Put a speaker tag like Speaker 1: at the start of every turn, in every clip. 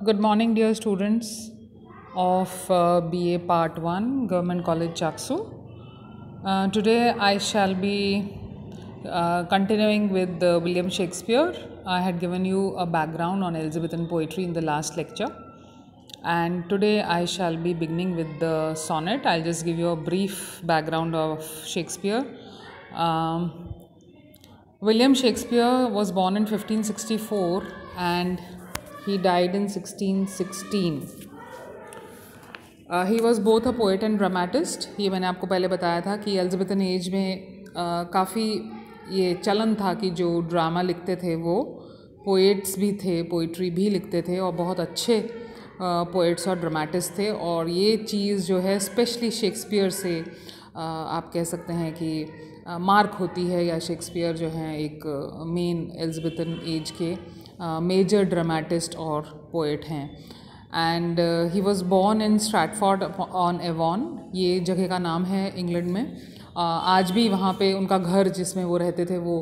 Speaker 1: Good morning, dear students of BA Part 1, Government College, Chaksu. Today I shall be continuing with William Shakespeare. I had given you a background on Elizabethan poetry in the last lecture. And today I shall be beginning with the sonnet. I'll just give you a brief background of Shakespeare. William Shakespeare was born in 1564 and he died in 1616. He was both a poet and dramatist. ये मैंने आपको पहले बताया था कि Elizabethan as में काफ़ी ये चलन था कि जो ड्रामा लिखते थे वो पोएट्स भी थे, पोइट्री भी लिखते थे और बहुत अच्छे पोएट्स और ड्रामेटिस्ट थे. और ये चीज़ जो है स्पेशली शेक्सपियर से आप कह सकते हैं कि मार्क होती है, या शेक्सपियर जो हैं एक मेन एलिज़ाबेथन एज के मेजर ड्रामेटिस्ट और पोएट हैं. And he was born in Stratford on Avon. ये जगह का नाम है इंग्लैंड में. आज भी वहाँ पे उनका घर जिसमें वो रहते थे वो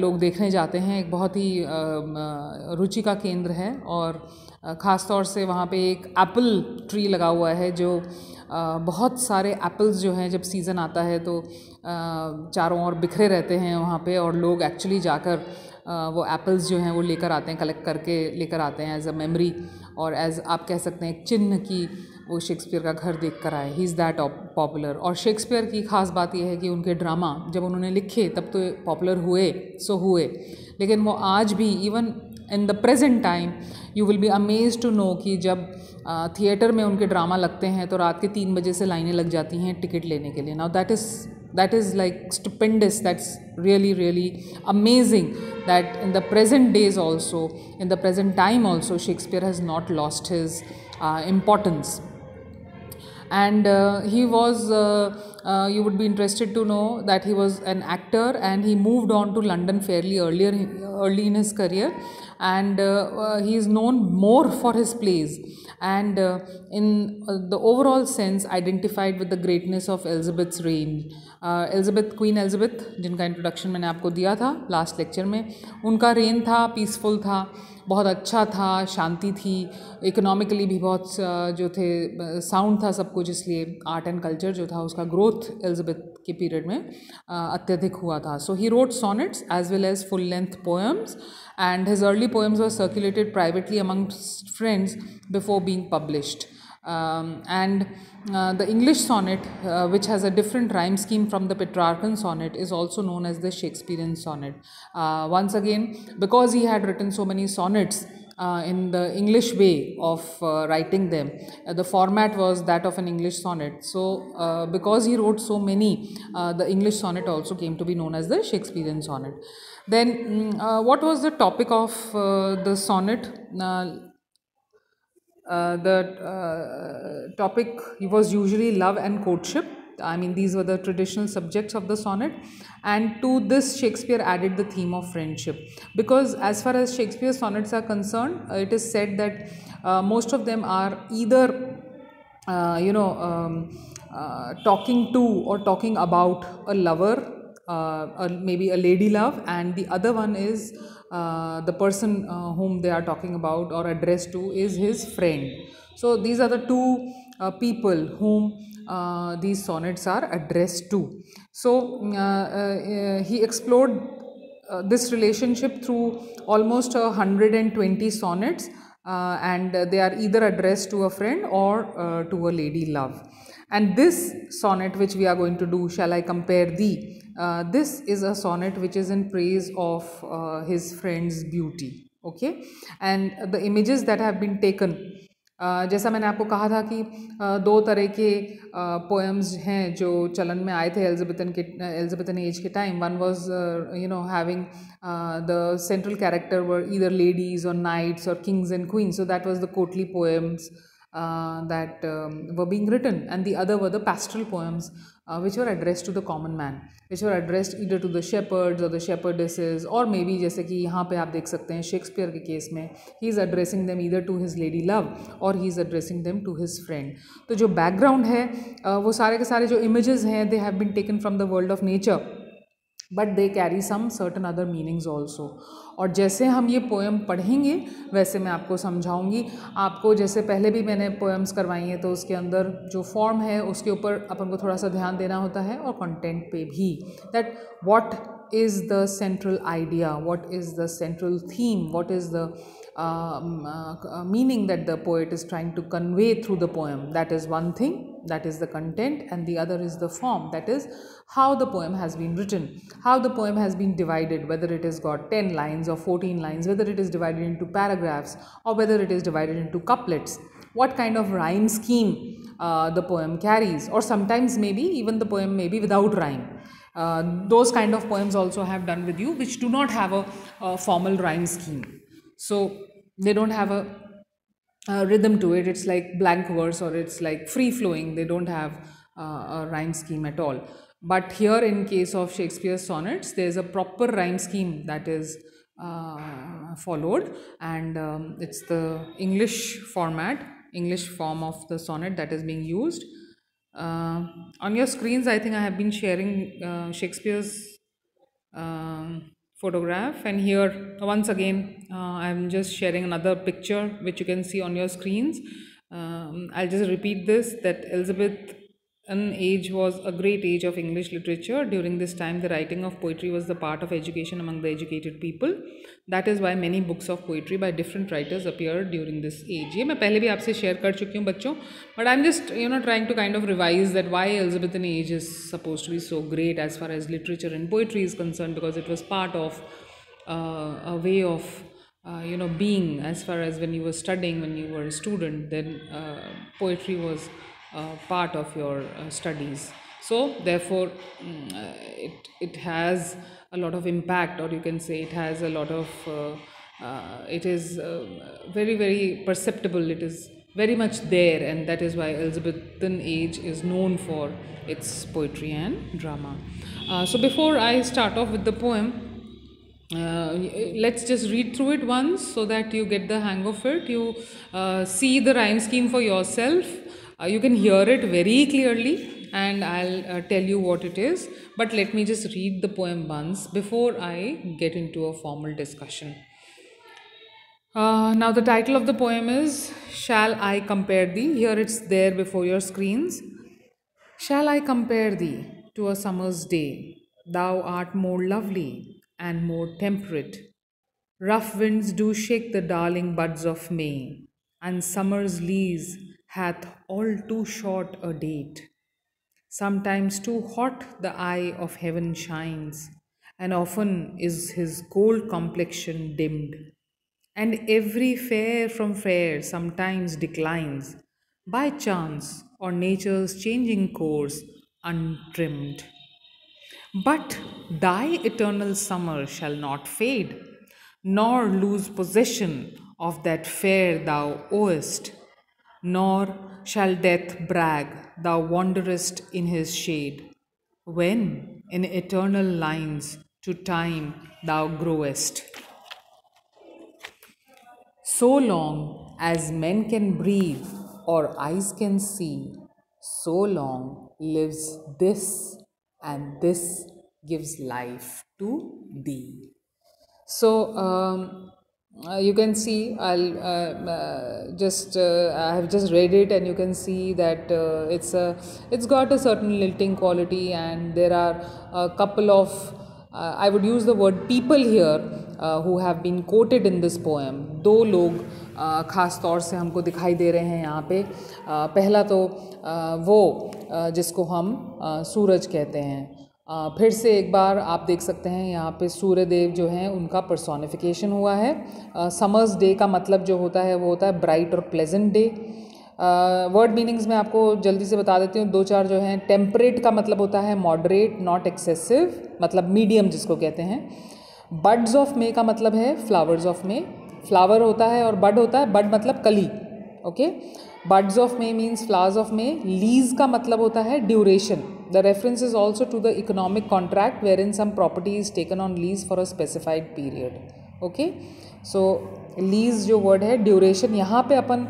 Speaker 1: लोग देखने जाते हैं. एक बहुत ही रुचि का केंद्र है और ख़ास तौर से वहाँ पे एक एप्पल ट्री लगा हुआ है जो बहुत सारे एप्पल्स जो हैं जब सीज़न आता है तो चारों ओर बिखरे रहते हैं वहाँ पे, और लोग एक्चुअली जाकर वो एप्पल्स जो हैं वो लेकर आते हैं, कलेक्ट करके लेकर आते हैं एज अ मेमोरी और एज आप कह सकते हैं एक चिन्ह की वो शेक्सपियर का घर देख कर आए. He is that popular. और शेक्सपियर की ख़ास बात यह है कि उनके ड्रामा जब उन्होंने लिखे तब तो पॉपुलर हुए सो हुए, लेकिन वो आज भी even in the present time you will be amaze to know कि जब थिएटर में उनके ड्रामा लगते हैं तो रात के 3 बजे से लाइनें लग जाती हैं टिकट लेने के लिए. Now that is like stupendous. That's really amazing that in the present days also, in the present time also, Shakespeare has not lost his importance. And he was you would be interested to know that he was an actor and he moved on to London fairly early in his career, and he is known more for his plays and in the overall sense identified with the greatness of Elizabeth's reign. Queen Elizabeth जिनका introduction मैंने आपको दिया था last lecture में, उनका rain था, peaceful था, बहुत अच्छा था, शांति थी, इकोनॉमिकली भी बहुत जो थे साउंड था सब कुछ, इसलिए आर्ट एंड कल्चर जो था उसका ग्रोथ एलिज़ाबेथ के पीरियड में अत्यधिक हुआ था. So he wrote sonnets as well as full length poems and his early poems were circulated privately amongst friends before being published. And the English sonnet, which has a different rhyme scheme from the Petrarchan sonnet, is also known as the Shakespearean sonnet. Once again, because he had written so many sonnets in the English way of writing them, the format was that of an English sonnet. So because he wrote so many, the English sonnet also came to be known as the Shakespearean sonnet. Then what was the topic of the sonnet? The topic was usually love and courtship. I mean, these were the traditional subjects of the sonnet, and to this Shakespeare added the theme of friendship, because as far as Shakespeare's sonnets are concerned, it is said that most of them are either talking to or talking about a lover, maybe a lady love, and the other one is the person whom they are talking about or addressed to is his friend. So these are the two people whom these sonnets are addressed to. So he explored this relationship through almost 120 sonnets, and they are either addressed to a friend or to a lady love. And this sonnet which we are going to do, Shall I Compare Thee, this is a sonnet which is in praise of his friend's beauty. Okay, and the images that have been taken, जैसा मैंने आपको कहा था कि दो तरह के poems हैं जो चलन में आए थे एलिज़ाबेथन एज के time. One was having the central character were either ladies और नाइट्स और Kings and queen's, so that was the courtly poems that were being written, and the other were the pastoral poems which were addressed to the common man, which were addressed either to the shepherds or the shepherdesses, or maybe जैसे कि यहाँ पे आप देख सकते हैं Shakespeare के case में he is addressing them either to his lady love or he is addressing them to his friend. तो जो background है वो सारे के सारे जो images हैं they have been taken from the world of nature, but they carry some certain other meanings also. और जैसे हम ये पोएम पढ़ेंगे वैसे मैं आपको समझाऊंगी। आपको जैसे पहले भी मैंने पोएम्स करवाई हैं तो उसके अंदर जो फॉर्म है उसके ऊपर अपन को थोड़ा सा ध्यान देना होता है, और कंटेंट पे भी, that what is the central idea, what is the central theme, what is the meaning that the poet is trying to convey through the poem. That is one thing, that is the content, and the other is the form, that is how the poem has been written, how the poem has been divided, whether it has got 10 lines or 14 lines, whether it is divided into paragraphs or whether it is divided into couplets, what kind of rhyme scheme the poem carries, or sometimes maybe even the poem may be without rhyme. Those kind of poems also I have done with you, which do not have a formal rhyme scheme. So they don't have a rhythm to it. It's like blank verse, or it's like free flowing. They don't have a rhyme scheme at all. But here in case of Shakespeare's sonnets, there's a proper rhyme scheme that is followed, and it's the English format, English form of the sonnet that is being used. On your screens, I think I have been sharing Shakespeare's photograph, and here once again I'm just sharing another picture which you can see on your screens. I'll just repeat this, that Elizabethan age was a great age of English literature. During this time the writing of poetry was the part of education among the educated people. That is why many books of poetry by different writers appeared during this age. ये मैं पहले भी आपसे share कर चुकी हूँ बच्चों, but I'm just trying to kind of revise that why Elizabethan age is supposed to be so great as far as literature and poetry is concerned, because it was part of a way of being, as far as when you were studying, when you were a student, then poetry was part of your studies. So therefore it has a lot of impact, or you can say it has a lot of it is very, very perceptible, it is very much there, and that is why Elizabethan age is known for its poetry and drama. So before I start off with the poem, let's just read through it once so that you get the hang of it. You see the rhyme scheme for yourself. You can hear it very clearly, and I'll tell you what it is. But let me just read the poem once before I get into a formal discussion. Now the title of the poem is Shall I Compare Thee? Here it's there before your screens. Shall I compare thee to a summer's day? Thou art more lovely and more temperate. Rough winds do shake the darling buds of May, and summer's lease hath all too short a date. Sometimes too hot the eye of heaven shines, and often is his gold complexion dimmed. And every fair from fair sometimes declines, by chance or nature's changing course untrimmed. But thy eternal summer shall not fade, nor lose possession of that fair thou owest, nor shall death brag thou wanderest in his shade, when in eternal lines to time thou growest. So long as men can breathe or eyes can see, so long lives this, and this gives life to thee. So you can see, I have just read it, and you can see that it's got a certain lilting quality, and there are a couple of I would use the word people here who have been quoted in this poem. दो लोग ख़ास तौर से हमको दिखाई दे रहे हैं यहाँ पे. पहला तो वो जिसको हम सूरज कहते हैं. फिर से एक बार आप देख सकते हैं यहाँ पे सूर्यदेव जो हैं उनका पर्सोनिफिकेशन हुआ है. समर्स डे का मतलब जो होता है वो होता है ब्राइट और प्लेजेंट डे. वर्ड मीनिंग्स में आपको जल्दी से बता देती हूँ, दो चार जो हैं. टेम्परेट का मतलब होता है मॉडरेट, नॉट एक्सेसिव, मतलब मीडियम जिसको कहते हैं. बड्स ऑफ मे का मतलब है फ्लावर्स ऑफ मे. फ्लावर होता है और बड होता है. बड मतलब कली. Okay, buds of May means flowers of May. Lease का मतलब होता है duration. The reference is also to the economic contract where in some property is taken on lease for a specified period. Okay, so lease जो word है duration, यहाँ पे अपन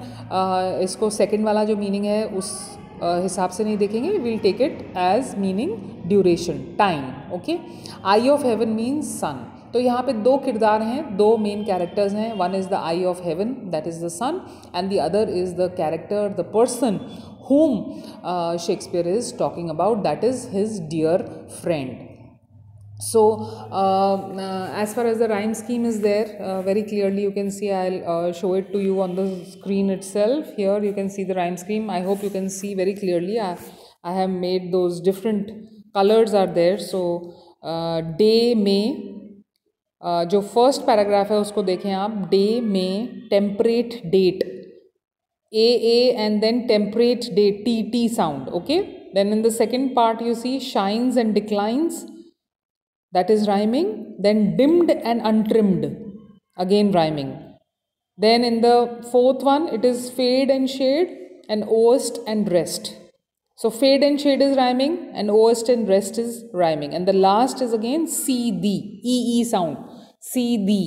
Speaker 1: इसको second वाला जो मीनिंग है हिसाब से नहीं देखेंगे, will take it as meaning duration, time. Okay. Eye of heaven means sun. तो यहाँ पे दो किरदार हैं, दो मेन कैरेक्टर्स हैं. One is the eye of heaven, that is the sun, and the other is the character, the person whom Shakespeare is talking about, that is his dear friend. So as far as the rhyme scheme is there, very clearly you can see, I'll show it to you on the screen itself. Here you can see the rhyme scheme. I hope you can see very clearly. I have made those different colors are there. So day में जो first paragraph है उसको देखें आप. Day में temperate date, A and then temperate day, T sound. Okay. Then in the second part you see shines and declines, that is rhyming. Then dimmed and untrimmed, again rhyming. Then in the fourth one it is fade and shade, and oest and rest. So fade and shade is rhyming, and oest and rest is rhyming. And the last is again CD, E sound, CD.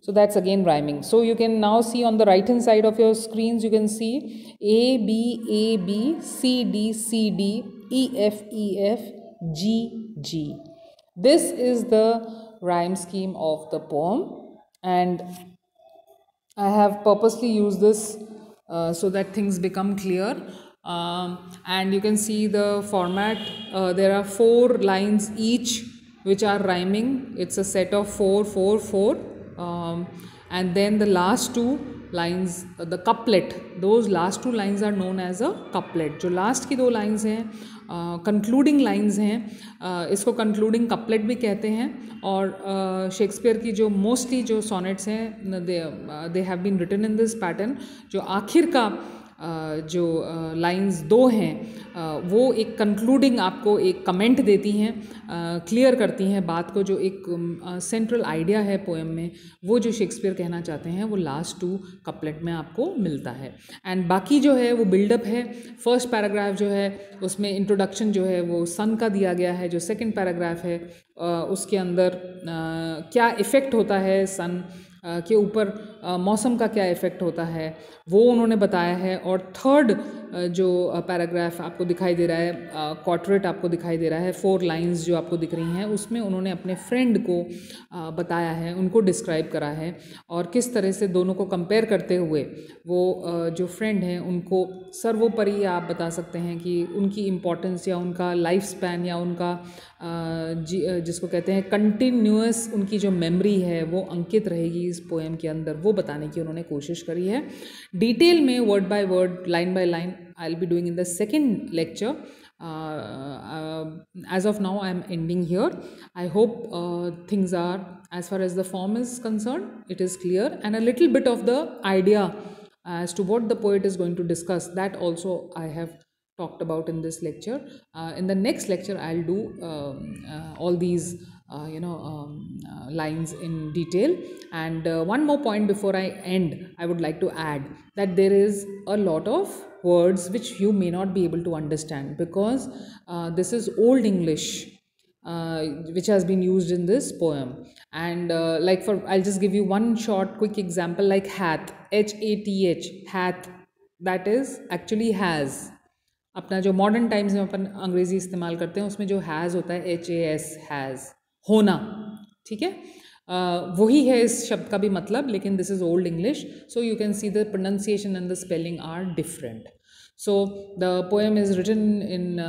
Speaker 1: So that's again rhyming. So you can now see on the right hand side of your screens, you can see A, B, C, D, E, F, G, G. This is the rhyme scheme of the poem, and I have purposely used this so that things become clear. And you can see the format. There are 4 lines each which are rhyming. It's a set of 4, 4, 4. And then the last 2 lines, the couplet, those last 2 lines are known as a couplet. जो last की 2 lines हैं, concluding lines हैं, इसको concluding couplet भी कहते हैं. और Shakespeare की जो मोस्टली जो sonnets हैं, they have been written in this pattern. जो आखिर का जो लाइंस 2 हैं वो एक कंक्लूडिंग आपको एक कमेंट देती हैं, क्लियर करती हैं बात को. जो एक सेंट्रल आइडिया है पोएम में, वो जो शेक्सपियर कहना चाहते हैं वो लास्ट 2 कपलेट में आपको मिलता है. एंड बाकी जो है वो बिल्डअप है. फर्स्ट पैराग्राफ जो है उसमें इंट्रोडक्शन जो है वो सन का दिया गया है. जो सेकंड पैराग्राफ है उसके अंदर क्या इफ़ेक्ट होता है सन के ऊपर, मौसम का क्या इफ़ेक्ट होता है वो उन्होंने बताया है. और थर्ड जो पैराग्राफ आपको दिखाई दे रहा है, क्वार्टरेट आपको दिखाई दे रहा है, 4 लाइंस जो आपको दिख रही हैं, उसमें उन्होंने अपने फ्रेंड को बताया है, उनको डिस्क्राइब करा है. और किस तरह से दोनों को कंपेयर करते हुए वो जो फ्रेंड हैं उनको सर्वोपरि आप बता सकते हैं कि उनकी इम्पोर्टेंस या उनका लाइफ स्पैन या उनका जिसको कहते हैं कंटिन्यूअस उनकी जो मेमोरी है वो अंकित रहेगी इस पोएम के अंदर, वो बताने की उन्होंने कोशिश करी है. डिटेल में word by word, line by line I will be doing in the second lecture. As of now I am ending here. I hope things are, as far as the form is concerned, it is clear, and a little bit of the idea as to what the poet is going to discuss, that also I have talked about in this lecture. In the next lecture I'll do all these lines in detail. And one more point before I end, I would like to add that there is a lot of words which you may not be able to understand, because this is Old English which has been used in this poem. And I'll just give you one short quick example, like hath, H-A-T-H, hath, that is actually has. अपना जो modern times में अपन अंग्रेज़ी इस्तेमाल करते हैं उसमें जो has होता है, HAS, हैज़, होना. ठीक है, वही है इस शब्द का भी मतलब, लेकिन this is old English, so you can see the pronunciation and the spelling are different. So the poem is written in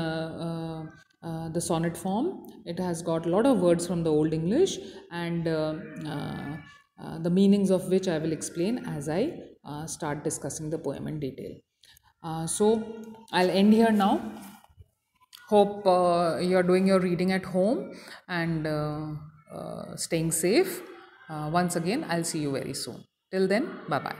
Speaker 1: the sonnet form. It has got a lot of words from the Old English, and the meanings of which I will explain as I start discussing the poem in detail. So I'll end here now. Hope you're doing your reading at home and staying safe. Once again, I'll see you very soon. Till then, bye bye.